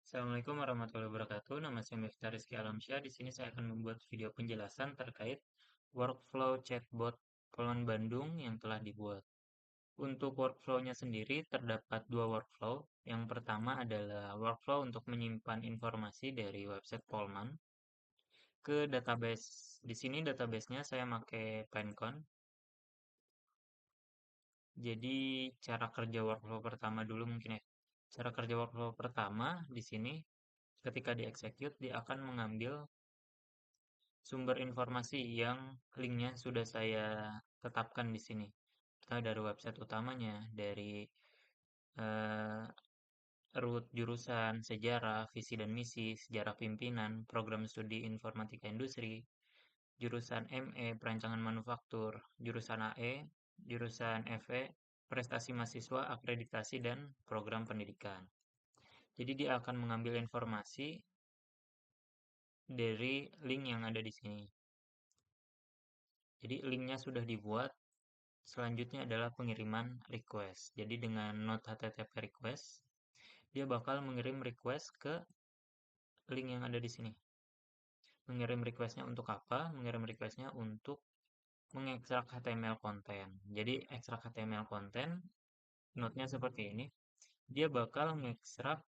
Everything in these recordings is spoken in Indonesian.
Assalamualaikum warahmatullahi wabarakatuh. Nama saya Miftah Rizky Alamsyah. Di sini saya akan membuat video penjelasan terkait workflow chatbot Polon Bandung yang telah dibuat. Untuk workflow-nya sendiri terdapat dua workflow. Yang pertama adalah workflow untuk menyimpan informasi dari website Polman ke database. Di sini database-nya saya pakai Pinecone. Jadi cara kerja workflow pertama dulu mungkin ya. Cara kerja workflow pertama di sini ketika di-execute dia akan mengambil sumber informasi yang linknya sudah saya tetapkan di sini. Pertama dari website utamanya, dari eh, root jurusan, sejarah, visi dan misi, sejarah pimpinan, program studi informatika industri, jurusan ME, perancangan manufaktur, jurusan AE, jurusan FE, prestasi mahasiswa, akreditasi, dan program pendidikan. Jadi dia akan mengambil informasi dari link yang ada di sini. Jadi linknya sudah dibuat. Selanjutnya adalah pengiriman request. Jadi dengan node HTTP request, dia bakal mengirim request ke link yang ada di sini. Mengirim requestnya untuk apa? Mengirim requestnya untuk mengekstrak HTML konten. Jadi ekstrak HTML konten, node-nya seperti ini. Dia bakal mengekstrak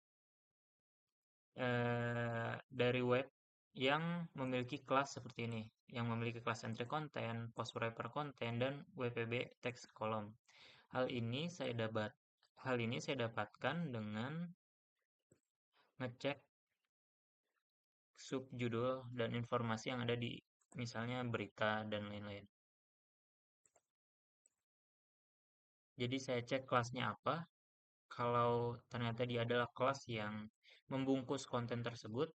dari web yang memiliki kelas seperti ini, yang memiliki kelas entry content, post wrapper content, dan WPB text column. Hal ini saya dapat Hal ini saya dapatkan dengan ngecek subjudul dan informasi yang ada di misalnya berita dan lain-lain. Jadi saya cek kelasnya apa. Kalau ternyata dia adalah kelas yang membungkus konten tersebut,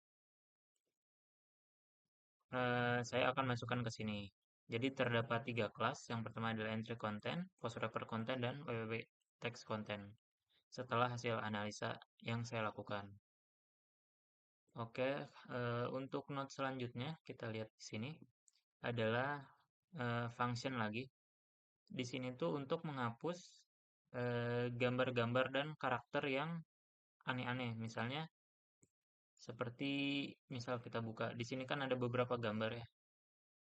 saya akan masukkan ke sini. Jadi terdapat tiga kelas. Yang pertama adalah entry content, post wrapper content, dan www text content. Setelah hasil analisa yang saya lakukan. Oke, untuk node selanjutnya kita lihat di sini adalah function lagi. Di sini tuh untuk menghapus gambar-gambar dan karakter yang aneh-aneh. Misalnya seperti misal kita buka di sini kan ada beberapa gambar ya.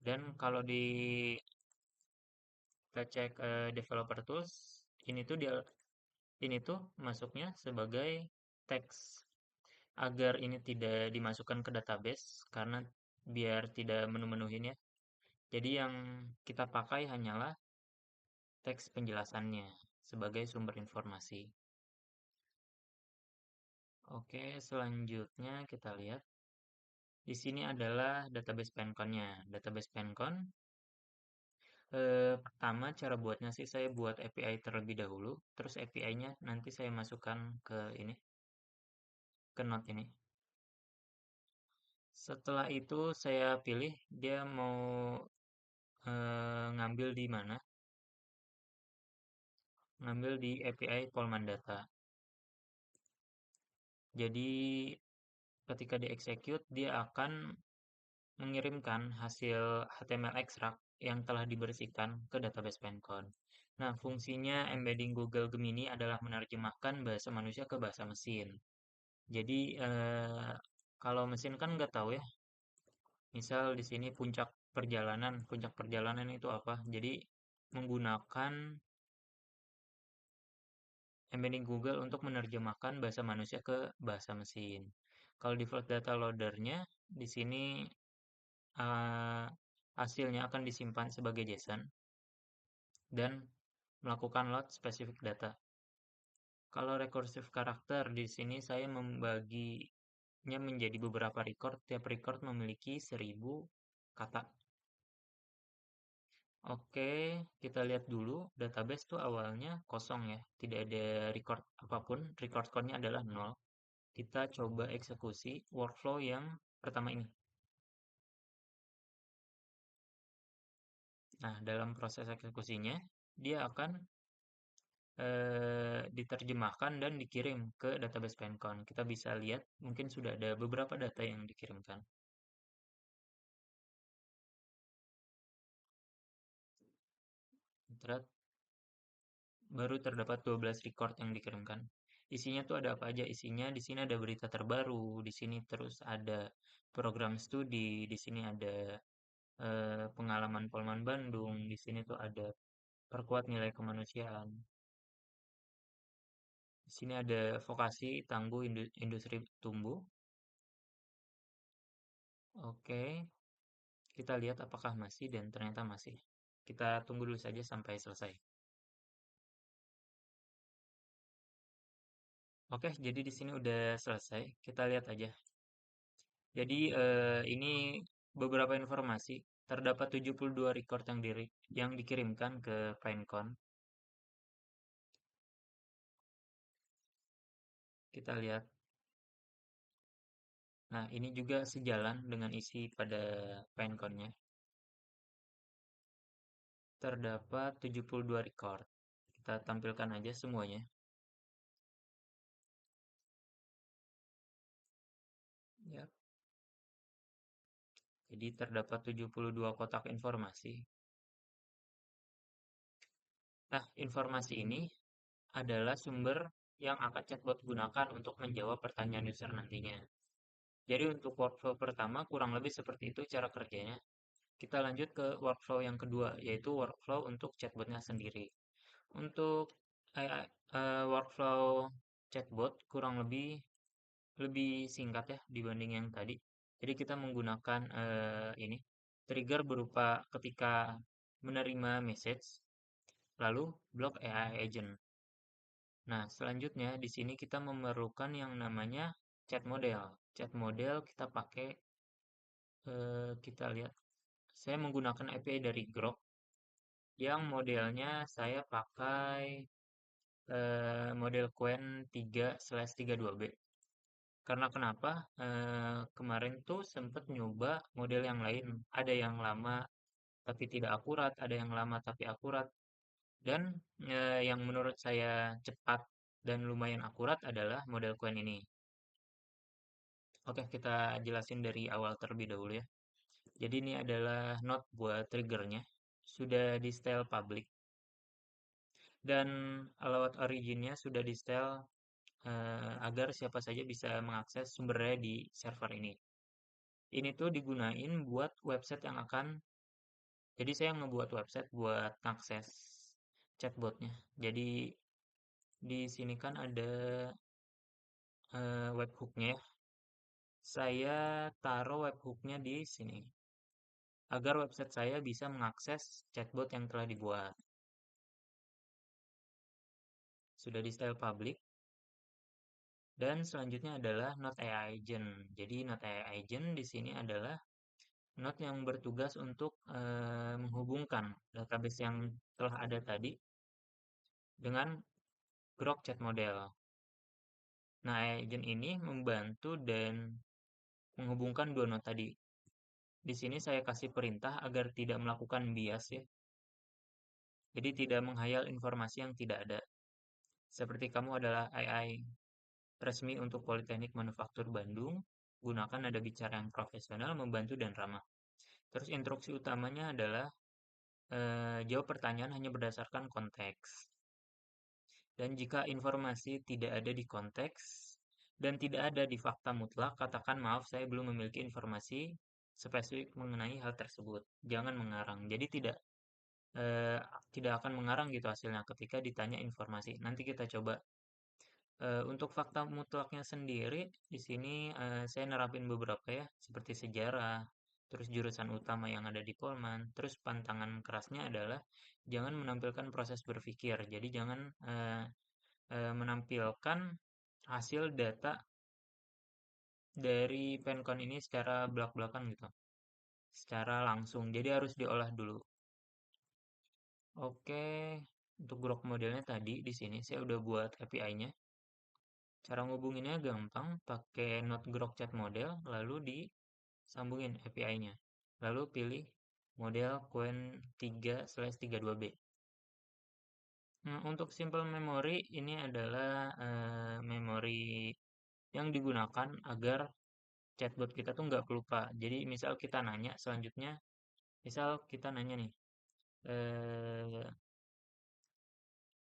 Dan kalau kita cek developer tools, ini tuh dia ini tuh masuknya sebagai teks agar ini tidak dimasukkan ke database karena biar tidak menu-menuhin ya. Jadi yang kita pakai hanyalah teks penjelasannya sebagai sumber informasi. Oke, selanjutnya kita lihat. Di sini adalah database Pencon-nya. Database Pencon, pertama cara buatnya sih saya buat API terlebih dahulu, terus API-nya nanti saya masukkan ke ini, ke node ini. Setelah itu saya pilih dia mau ngambil di mana, ngambil di API Polman Data. Jadi ketika di-execute dia akan mengirimkan hasil HTML extract yang telah dibersihkan ke database Pencon. Nah, fungsinya embedding Google Gemini adalah menerjemahkan bahasa manusia ke bahasa mesin. Jadi, kalau mesin kan nggak tahu ya. Misal di sini puncak perjalanan itu apa? Jadi, menggunakan embedding Google untuk menerjemahkan bahasa manusia ke bahasa mesin. Kalau default data loader-nya di sini eh, hasilnya akan disimpan sebagai JSON dan melakukan load spesifik data. Kalau recursive karakter di sini saya membaginya menjadi beberapa record. Tiap record memiliki 1000 kata. Oke, kita lihat dulu database itu awalnya kosong ya, tidak ada record apapun. Record code-nya adalah 0. Kita coba eksekusi workflow yang pertama ini. Nah, dalam proses eksekusinya, dia akan diterjemahkan dan dikirim ke database Pencon. Kita bisa lihat mungkin sudah ada beberapa data yang dikirimkan. Baru terdapat 12 record yang dikirimkan. Isinya tuh ada apa aja? Isinya di sini ada berita terbaru, di sini terus ada program studi, di sini ada pengalaman Polman Bandung, di sini tuh ada perkuat nilai kemanusiaan. Di sini ada vokasi tangguh industri tumbuh. Oke, kita lihat apakah masih dan ternyata masih. Kita tunggu dulu saja sampai selesai. Oke, jadi di sini udah selesai. Kita lihat aja. Jadi ini beberapa informasi. Terdapat 72 record yang dikirimkan ke Pinecone. Kita lihat. Nah, ini juga sejalan dengan isi pada Pinecone-nya. Terdapat 72 record. Kita tampilkan aja semuanya. Ya. Jadi terdapat 72 kotak informasi. Nah, informasi ini adalah sumber yang akan chatbot gunakan untuk menjawab pertanyaan user nantinya. Jadi untuk workflow pertama kurang lebih seperti itu cara kerjanya. Kita lanjut ke workflow yang kedua, yaitu workflow untuk chatbotnya sendiri. Untuk workflow chatbot kurang lebih singkat ya dibanding yang tadi. Jadi kita menggunakan ini trigger berupa ketika menerima message, lalu blok AI agent. Nah, selanjutnya di sini kita memerlukan yang namanya chat model. Chat model kita pakai, kita lihat. Saya menggunakan API dari Grok yang modelnya saya pakai model Qwen 3/32B. Karena kenapa? Kemarin tuh sempet nyoba model yang lain. Ada yang lama tapi tidak akurat, ada yang lama tapi akurat. Dan yang menurut saya cepat dan lumayan akurat adalah model Qwen ini. Oke, kita jelasin dari awal terlebih dahulu ya. Jadi ini adalah node buat triggernya. Sudah di style public. Dan alamat originnya sudah di style agar siapa saja bisa mengakses sumbernya di server ini. Ini tuh digunain buat website yang akan, jadi saya ngebuat website buat akses chatbotnya. Jadi di sini kan ada webhooknya ya. Saya taruh webhooknya di sini agar website saya bisa mengakses chatbot yang telah dibuat. Sudah di style public. Dan selanjutnya adalah Node AI Agent. Jadi Node AI Agent di sini adalah node yang bertugas untuk menghubungkan database yang telah ada tadi dengan Grok Chat Model. Nah, agent ini membantu dan menghubungkan dua node tadi. Di sini saya kasih perintah agar tidak melakukan bias ya. Jadi tidak menghayal informasi yang tidak ada. Seperti kamu adalah AI resmi untuk Politeknik Manufaktur Bandung, gunakan nada bicara yang profesional, membantu dan ramah. Terus instruksi utamanya adalah jawab pertanyaan hanya berdasarkan konteks. Dan jika informasi tidak ada di konteks dan tidak ada di fakta mutlak, katakan maaf saya belum memiliki informasi spesifik mengenai hal tersebut. Jangan mengarang. Jadi eh, tidak akan mengarang gitu hasilnya ketika ditanya informasi. Nanti kita coba. Untuk fakta mutlaknya sendiri di sini saya nerapin beberapa ya, seperti sejarah, terus jurusan utama yang ada di Polman, terus pantangan kerasnya adalah jangan menampilkan proses berpikir. Jadi jangan menampilkan hasil data dari Pencon ini secara belak-belakan gitu, secara langsung. Jadi harus diolah dulu. Oke, untuk grok modelnya tadi di sini saya udah buat API-nya. Cara ngubunginnya gampang, pakai node grok chat model, lalu disambungin API-nya. Lalu pilih model Qwen 3/32B. Nah, untuk simple memory ini adalah memori yang digunakan agar chatbot kita tuh nggak pelupa. Jadi misal kita nanya selanjutnya, misal kita nanya nih,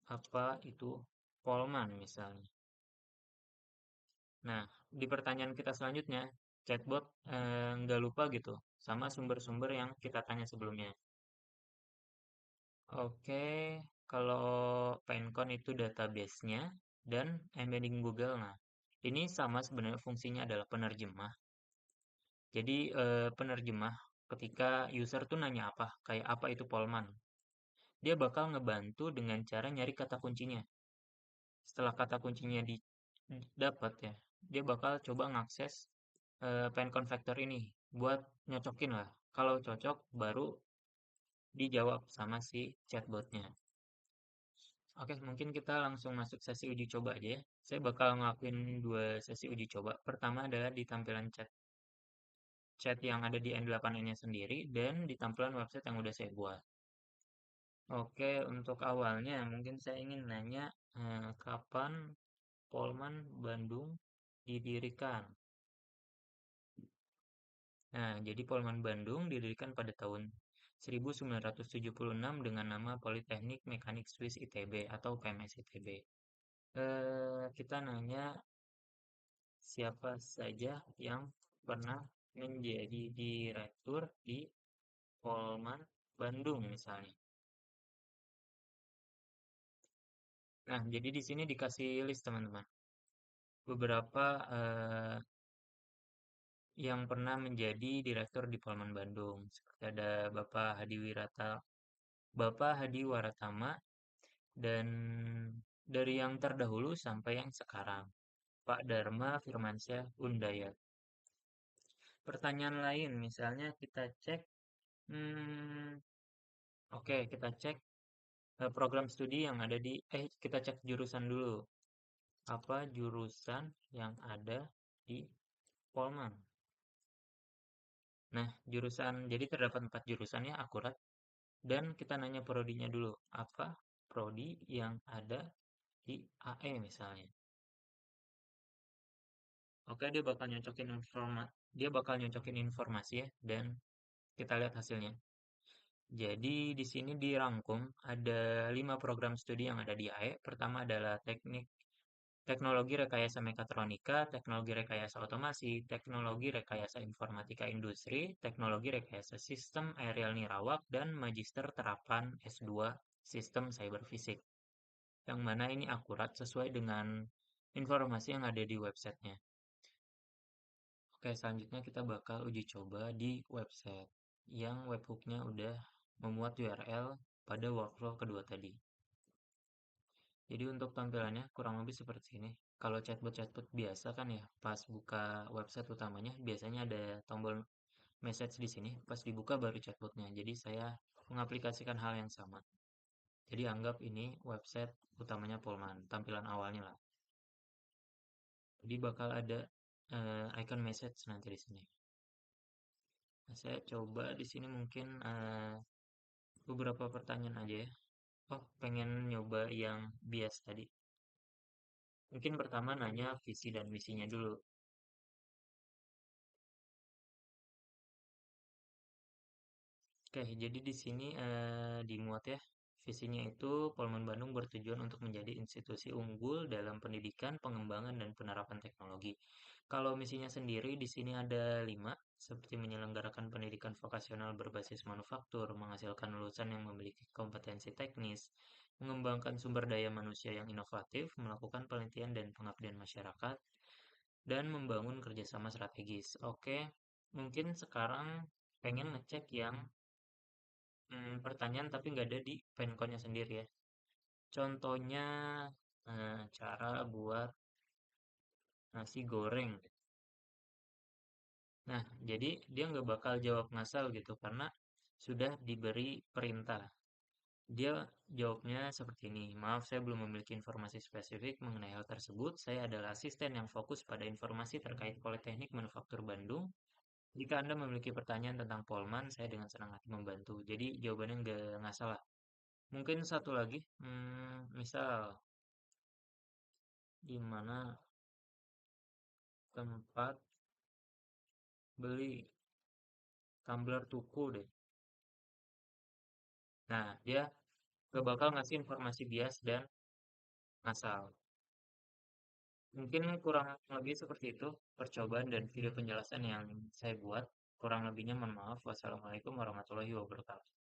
apa itu Polman misalnya. Nah, di pertanyaan kita selanjutnya, chatbot nggak lupa gitu sama sumber-sumber yang kita tanya sebelumnya. Oke, kalau Pinecone itu database-nya dan embedding Google. Nah, ini sama sebenarnya fungsinya adalah penerjemah. Jadi penerjemah ketika user tuh nanya apa, kayak apa itu Polman, dia bakal ngebantu dengan cara nyari kata kuncinya. Setelah kata kuncinya dapat ya, dia bakal coba ngakses Pinecone Factor ini buat nyocokin lah. Kalau cocok, baru dijawab sama si chatbotnya. Oke, mungkin kita langsung masuk sesi uji coba aja ya. Saya bakal ngelakuin dua sesi uji coba. Pertama adalah di tampilan chat yang ada di N8N-nya sendiri dan di tampilan website yang udah saya buat. Oke, untuk awalnya mungkin saya ingin nanya kapan Polman Bandung didirikan. Nah, jadi Polman Bandung didirikan pada tahun 1976 dengan nama Politeknik Mekanik Swiss ITB atau PMS ITB. Kita nanya siapa saja yang pernah menjadi direktur di Polman Bandung misalnya. Nah, jadi di sini dikasih list teman-teman. Beberapa yang pernah menjadi direktur di Polman Bandung. Seperti ada Bapak Hadi Waratama, dan dari yang terdahulu sampai yang sekarang, Pak Dharma Firmansyah Undayat. Pertanyaan lain, misalnya kita cek, hmm, oke, kita cek program studi yang ada kita cek jurusan dulu. Apa jurusan yang ada di Polman? Nah, jadi terdapat 4 jurusan ya, akurat. Dan kita nanya prodinya dulu. Apa prodi yang ada di AE misalnya? Oke, dia bakal nyocokin informasi ya, dan kita lihat hasilnya. Jadi di sini dirangkum ada 5 program studi yang ada di AE. Pertama adalah teknologi rekayasa mekatronika, teknologi rekayasa otomasi, teknologi rekayasa informatika industri, teknologi rekayasa sistem aerial nirawak, dan magister terapan S2 sistem cyber fisik. Yang mana ini akurat sesuai dengan informasi yang ada di websitenya. Oke, selanjutnya kita bakal uji coba di website yang webhooknya udah memuat URL pada workflow kedua tadi. Jadi untuk tampilannya kurang lebih seperti ini. Kalau chatbot-chatbot biasa kan ya, pas buka website utamanya biasanya ada tombol message di sini. Pas dibuka baru chatbotnya. Jadi saya mengaplikasikan hal yang sama. Jadi anggap ini website utamanya Polman, tampilan awalnya lah. Jadi bakal ada icon message nanti di sini. Nah, saya coba di sini mungkin beberapa pertanyaan aja ya. Oh, pengen nyoba yang bias tadi. Mungkin pertama nanya visi dan misinya dulu. Oke, jadi di sini dimuat ya. Visinya itu Polman Bandung bertujuan untuk menjadi institusi unggul dalam pendidikan, pengembangan, dan penerapan teknologi. Kalau misinya sendiri di sini ada 5, seperti menyelenggarakan pendidikan vokasional berbasis manufaktur, menghasilkan lulusan yang memiliki kompetensi teknis, mengembangkan sumber daya manusia yang inovatif, melakukan penelitian dan pengabdian masyarakat, dan membangun kerjasama strategis. Oke, mungkin sekarang pengen ngecek yang pertanyaan tapi nggak ada di Pencon-nya sendiri ya. Contohnya cara buat nasi goreng. Nah, jadi dia nggak bakal jawab ngasal gitu karena sudah diberi perintah. Dia jawabnya seperti ini. Maaf, saya belum memiliki informasi spesifik mengenai hal tersebut. Saya adalah asisten yang fokus pada informasi terkait Politeknik Manufaktur Bandung. Jika Anda memiliki pertanyaan tentang Polman, saya dengan senang hati membantu. Jadi jawabannya nggak ngasal lah. Mungkin satu lagi, misal di mana tempat beli tumbler tuku deh. Nah, dia gak bakal ngasih informasi bias dan ngasal. Mungkin kurang lebih seperti itu percobaan dan video penjelasan yang saya buat. Kurang lebihnya mohon maaf. Wassalamualaikum warahmatullahi wabarakatuh.